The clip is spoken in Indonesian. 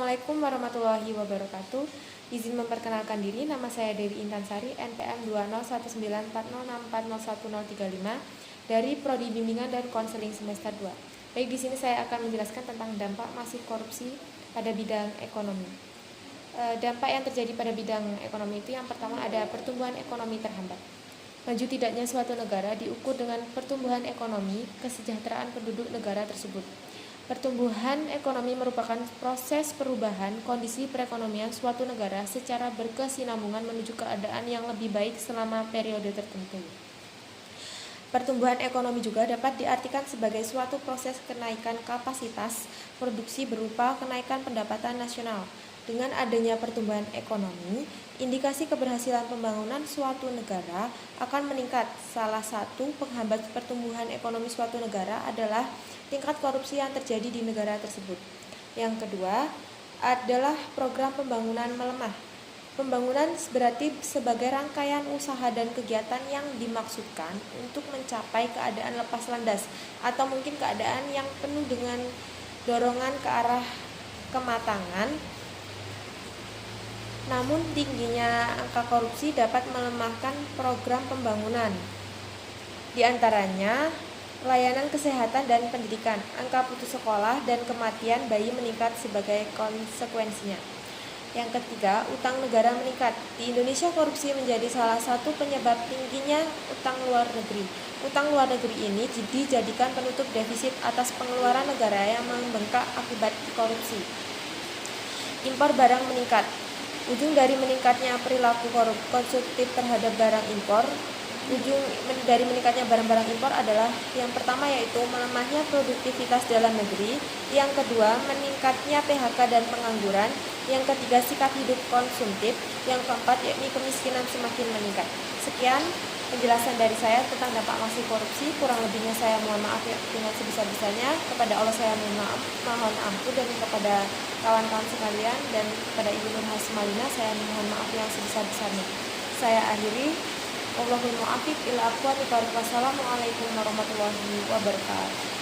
Assalamualaikum warahmatullahi wabarakatuh. Izin memperkenalkan diri, nama saya Dewi Intansari, NPM 2019406401035 dari Prodi Bimbingan dan Konseling semester 2. Baik, di sini saya akan menjelaskan tentang dampak masif korupsi pada bidang ekonomi. Dampak yang terjadi pada bidang ekonomi itu yang pertama ada pertumbuhan ekonomi terhambat. Maju tidaknya suatu negara diukur dengan pertumbuhan ekonomi, kesejahteraan penduduk negara tersebut. Pertumbuhan ekonomi merupakan proses perubahan kondisi perekonomian suatu negara secara berkesinambungan menuju keadaan yang lebih baik selama periode tertentu. Pertumbuhan ekonomi juga dapat diartikan sebagai suatu proses kenaikan kapasitas produksi berupa kenaikan pendapatan nasional. Dengan adanya pertumbuhan ekonomi, indikasi keberhasilan pembangunan suatu negara akan meningkat. Salah satu penghambat pertumbuhan ekonomi suatu negara adalah tingkat korupsi yang terjadi di negara tersebut. Yang kedua adalah program pembangunan melemah. Pembangunan berarti sebagai rangkaian usaha dan kegiatan yang dimaksudkan untuk mencapai keadaan lepas landas atau mungkin keadaan yang penuh dengan dorongan ke arah kematangan. Namun tingginya angka korupsi dapat melemahkan program pembangunan. Di antaranya layanan kesehatan dan pendidikan, angka putus sekolah dan kematian bayi meningkat sebagai konsekuensinya. Yang ketiga, utang negara meningkat. Di Indonesia korupsi menjadi salah satu penyebab tingginya utang luar negeri. Utang luar negeri ini dijadikan penutup defisit atas pengeluaran negara yang membengkak akibat korupsi. Impor barang meningkat. Ujung dari meningkatnya perilaku konsumtif terhadap barang impor, ujung dari meningkatnya barang-barang impor adalah yang pertama yaitu melemahnya produktivitas dalam negeri, yang kedua meningkatnya PHK dan pengangguran, yang ketiga sikap hidup konsumtif, yang keempat yakni kemiskinan semakin meningkat. Sekian penjelasan dari saya tentang dampak masif korupsi. Kurang lebihnya saya mohon maaf ya, dengan sebesar-besarnya. Kepada Allah saya mohon ampun, dan kepada kawan-kawan sekalian dan kepada Ibu Nur Hasmalina saya mohon maaf yang sebesar-besarnya. Saya akhiri. Wallahul muwaffiq ila aqwamit thoriq. Wassalamualaikum warahmatullahi wabarakatuh.